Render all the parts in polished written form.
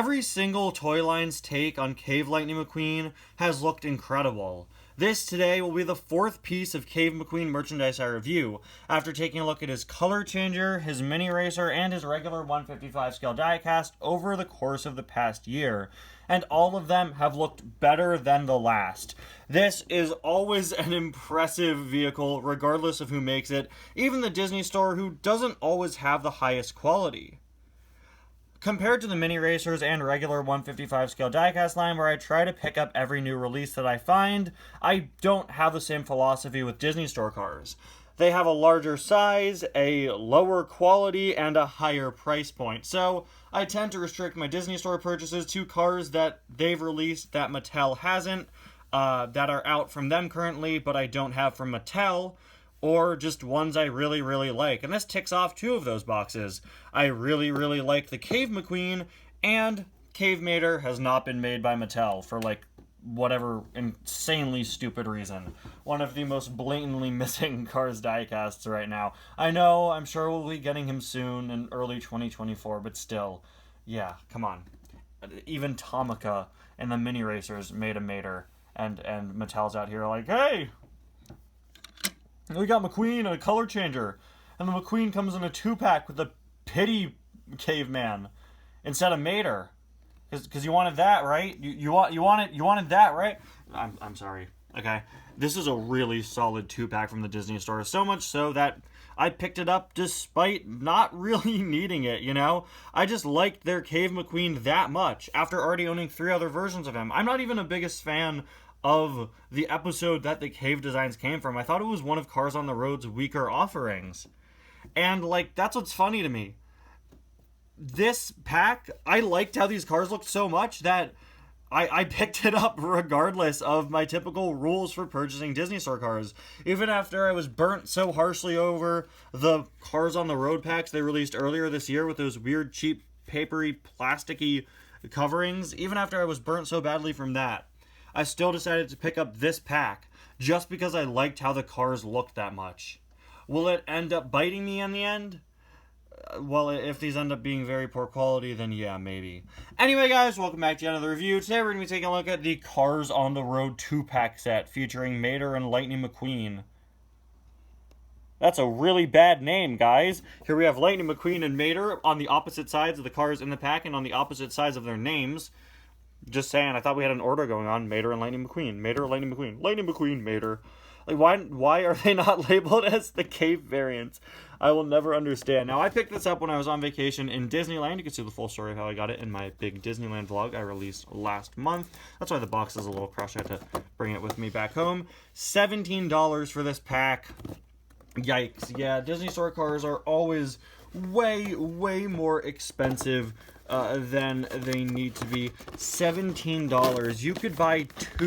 Every single toy line's take on Cave Lightning McQueen has looked incredible. This today will be the fourth piece of Cave McQueen merchandise I review, after taking a look at his color changer, his mini racer, and his regular 155 scale diecast over the course of the past year. And all of them have looked better than the last. This is always an impressive vehicle, regardless of who makes it, even the Disney Store, who doesn't always have the highest quality. Compared to the mini racers and regular 155 scale diecast line where I try to pick up every new release that I find, I don't have the same philosophy with Disney Store cars. They have a larger size, a lower quality, and a higher price point. So I tend to restrict my Disney Store purchases to cars that they've released that Mattel hasn't, that are out from them currently, but I don't have from Mattel, or just ones I really, really like. And this ticks off two of those boxes. I really, really like the Cave McQueen, and Cave Mater has not been made by Mattel for, like, whatever insanely stupid reason. One of the most blatantly missing Cars diecasts right now. I know, I'm sure we'll be getting him soon in early 2024, but still, yeah, come on. Even Tomica and the mini racers made a Mater, and Mattel's out here like, hey! We got McQueen and a color changer. And the McQueen comes in a 2-pack with a pity caveman instead of Mater. Because you wanted that, right? You wanted that, right? I'm sorry. Okay. This is a really solid 2-pack from the Disney Store. So much so that I picked it up despite not really needing it, you know? I just liked their Cave McQueen that much after already owning 3 other versions of him. I'm not even a biggest fan of the episode that the Cave designs came from. I thought it was one of Cars on the Road's weaker offerings. And, like, that's what's funny to me. This pack, I liked how these cars looked so much that I picked it up regardless of my typical rules for purchasing Disney Store cars. Even after I was burnt so harshly over the Cars on the Road packs they released earlier this year with those weird, cheap, papery, plasticky coverings, even after I was burnt so badly from that, I still decided to pick up this pack just because I liked how the cars looked that much. Will it end up biting me in the end? Well, if these end up being very poor quality, then yeah, maybe. Anyway, guys, welcome back to another review. Today we're going to be taking a look at the Cars on the Road 2-pack set featuring Mater and Lightning McQueen. That's a really bad name, guys. Here we have Lightning McQueen and Mater on the opposite sides of the cars in the pack and on the opposite sides of their names. Just saying, I thought we had an order going on. Mater and Lightning McQueen. Mater, Lightning McQueen. Lightning McQueen, Mater. Like, why are they not labeled as the Cave variants? I will never understand. Now, I picked this up when I was on vacation in Disneyland. You can see the full story of how I got it in my big Disneyland vlog I released last month. That's why the box is a little crushed. I had to bring it with me back home. $17 for this pack. Yikes. Yeah, Disney Store cars are always way, way more expensive than they need to be. $17. You could buy 2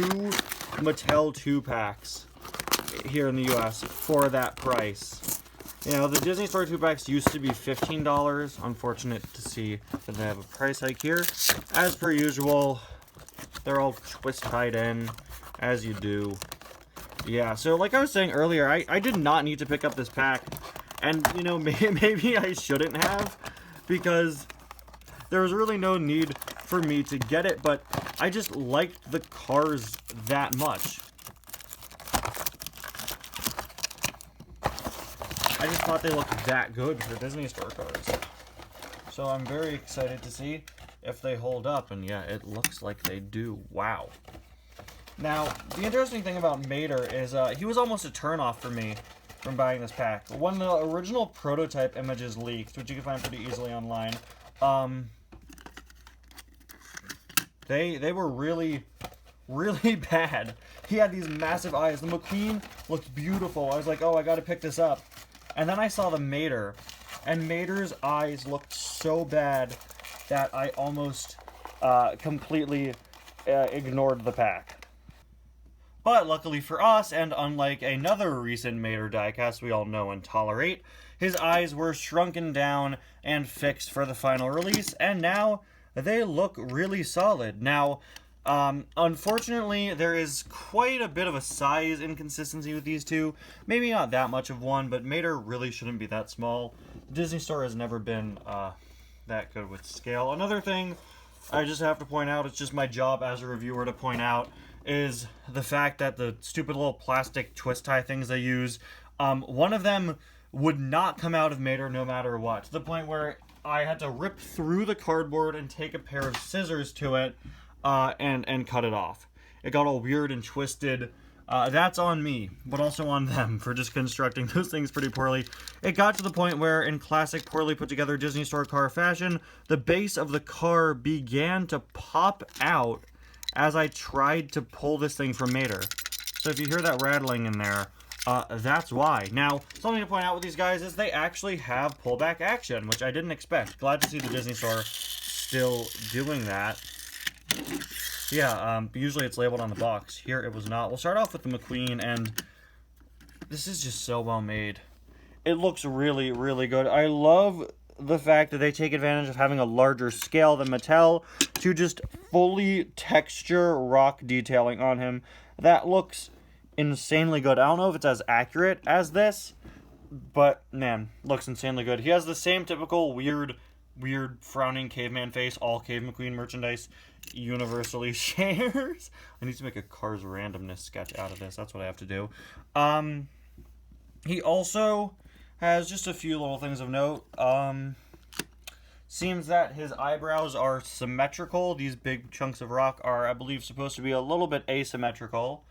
Mattel 2-packs here in the US for that price. You know, the Disney Store 2-packs used to be $15. Unfortunate to see that they have a price hike here. As per usual, they're all twist tied in, as you do. Yeah, so like I was saying earlier, I did not need to pick up this pack. And, you know, maybe I shouldn't have, because there was really no need for me to get it, but I just liked the cars that much. I just thought they looked that good for Disney Store cars. So I'm very excited to see if they hold up, and yeah, it looks like they do. Wow. Now, the interesting thing about Mater is he was almost a turnoff for me from buying this pack. When the original prototype images leaked, which you can find pretty easily online, they were really, really bad. He had these massive eyes. The McQueen looked beautiful. I was like, oh, I gotta pick this up. And then I saw the Mater, and Mater's eyes looked so bad that I almost completely ignored the pack. But luckily for us, and unlike another recent Mater diecast we all know and tolerate, his eyes were shrunken down and fixed for the final release, and now they look really solid. Now, unfortunately, there is quite a bit of a size inconsistency with these two. Maybe not that much of one, but Mater really shouldn't be that small. Disney Store has never been that good with scale. Another thing, I just have to point out, it's just my job as a reviewer to point out, is the fact that the stupid little plastic twist tie things they use, one of them would not come out of Mater no matter what, to the point where I had to rip through the cardboard and take a pair of scissors to it, and cut it off. It got all weird and twisted. That's on me, but also on them for just constructing those things pretty poorly. It got to the point where, in classic poorly put together Disney Store car fashion, the base of the car began to pop out as I tried to pull this thing from Mater. So if you hear that rattling in there, that's why. Now, something to point out with these guys is they actually have pullback action, which I didn't expect. Glad to see the Disney Store still doing that. Yeah, usually it's labeled on the box. Here it was not. We'll start off with the McQueen, and this is just so well made. It looks really, really good. I love the fact that they take advantage of having a larger scale than Mattel to just fully texture rock detailing on him. That looks insanely good. I don't know if it's as accurate as this, but man, looks insanely good. He has the same typical weird frowning caveman face all Cave McQueen merchandise universally shares. I need to make a Cars randomness sketch out of this. That's what I have to do. He also has just a few little things of note. Seems that his eyebrows are symmetrical. These big chunks of rock are, I believe, supposed to be a little bit asymmetrical.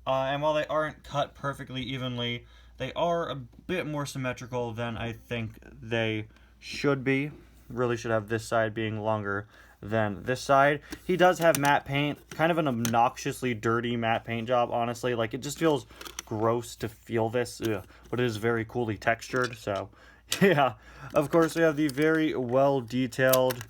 And while they aren't cut perfectly evenly, they are a bit more symmetrical than I think they should be. Really should have this side being longer than this side. He does have matte paint, kind of an obnoxiously dirty matte paint job, honestly. Like, it just feels gross to feel this, but it is very coolly textured, so yeah. Of course, we have the very well detailed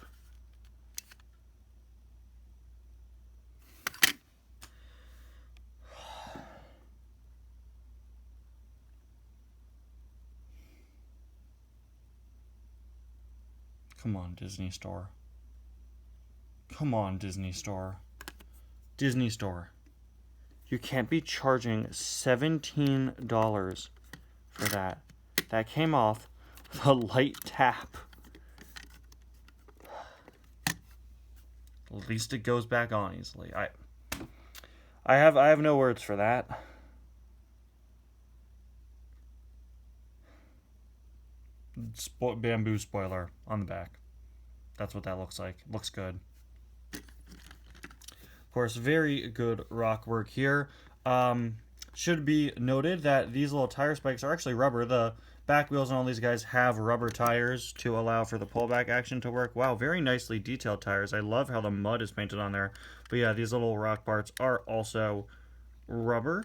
come on, Disney Store. Come on, Disney Store. Disney Store. You can't be charging $17 for that. That came off with a light tap. At least it goes back on easily. I have no words for that. Bamboo spoiler on the back. That's what that looks like. Looks good. Of course, very good rock work here. Should be noted that these little tire spikes are actually rubber. The back wheels on all these guys have rubber tires to allow for the pullback action to work. Wow, very nicely detailed tires. I love how the mud is painted on there. But yeah, these little rock parts are also rubber.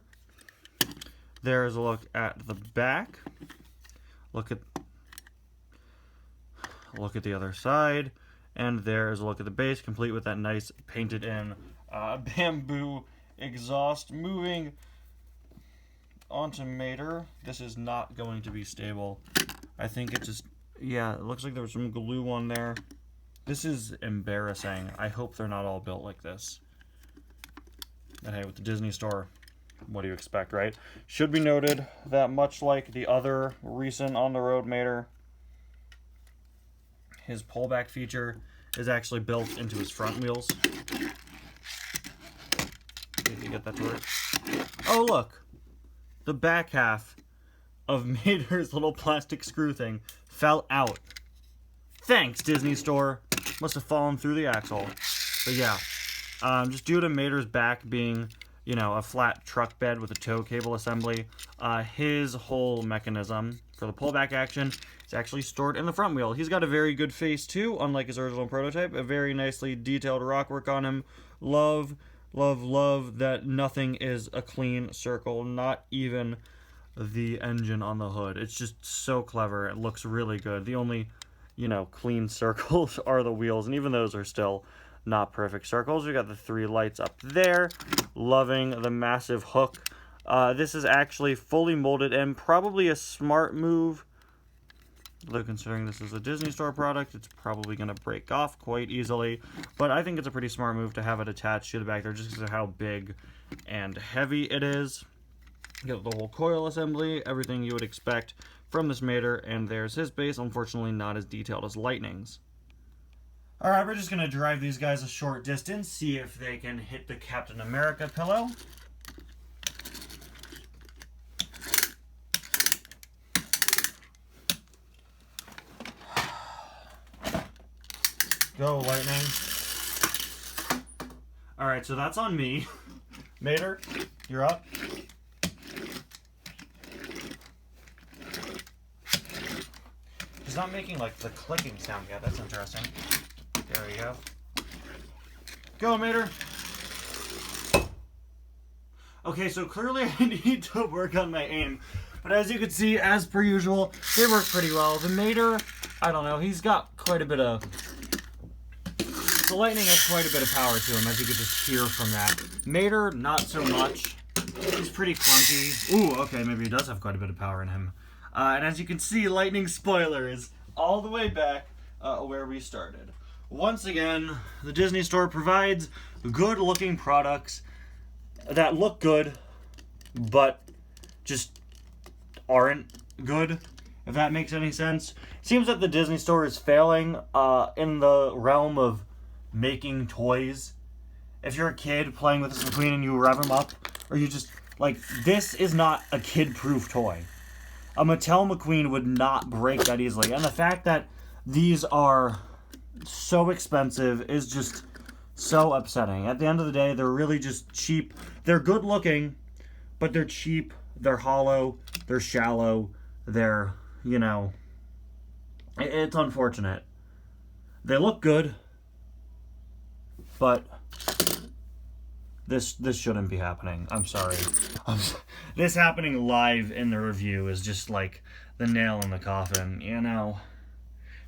There's a look at the back. Look at the other side. And there's a look at the base, complete with that nice painted in bamboo exhaust. Moving onto Mater. This is not going to be stable. I think it just, yeah, it looks like there was some glue on there. This is embarrassing. I hope they're not all built like this. And hey, with the Disney Store, what do you expect, right? Should be noted that much like the other recent on-the-road Mater, his pullback feature is actually built into his front wheels. If you get that to work. Oh, look! The back half of Mater's little plastic screw thing fell out. Thanks, Disney Store. Must have fallen through the axle. But yeah, just due to Mater's back being, you know, a flat truck bed with a tow cable assembly, his whole mechanism for the pullback action is actually stored in the front wheel. He's got a very good face too, unlike his original prototype. A very nicely detailed rock work on him. Love that nothing is a clean circle, not even the engine on the hood. It's just so clever. It looks really good. The only, you know, clean circles are the wheels, and even those are still not perfect circles. We got the 3 lights up there. Loving the massive hook. This is actually fully molded and probably a smart move. Though considering this is a Disney Store product, it's probably going to break off quite easily. But I think it's a pretty smart move to have it attached to the back there just because of how big and heavy it is. You get the whole coil assembly, everything you would expect from this Mater, and there's his base. Unfortunately, not as detailed as Lightning's. Alright, we're just gonna drive these guys a short distance, see if they can hit the Captain America pillow. Go, Lightning. Alright, so that's on me. Mater, you're up. He's not making, like, the clicking sound yet. That's interesting. There we go. Go, Mater. Okay, so clearly I need to work on my aim. But as you can see, as per usual, they work pretty well. The Mater, I don't know, he's got quite a bit of... The Lightning has quite a bit of power to him, as you could just hear from that. Mater, not so much. He's pretty clunky. Ooh, okay, maybe he does have quite a bit of power in him. And as you can see, Lightning spoiler is all the way back where we started. Once again, the Disney Store provides good-looking products that look good, but just aren't good, if that makes any sense. Seems that the Disney Store is failing in the realm of making toys. If you're a kid playing with this McQueen and you rev him up, or you just, like, this is not a kid-proof toy. A Mattel McQueen would not break that easily. And the fact that these are so expensive is just so upsetting. At the end of the day, they're really just cheap. They're good looking, but they're cheap. They're hollow. They're shallow. They're, you know, it's unfortunate. They look good, but this shouldn't be happening. I'm sorry. This happening live in the review is just like the nail in the coffin, you know.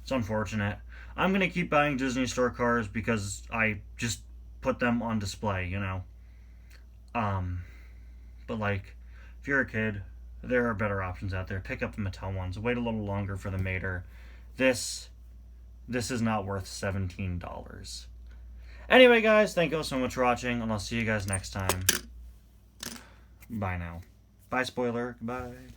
It's unfortunate. I'm going to keep buying Disney Store cars because I just put them on display, you know. But like, if you're a kid, there are better options out there. Pick up the Mattel ones. Wait a little longer for the Mater. This is not worth $17. Anyway, guys, thank you all so much for watching, and I'll see you guys next time. Bye now. Bye, spoiler. Goodbye.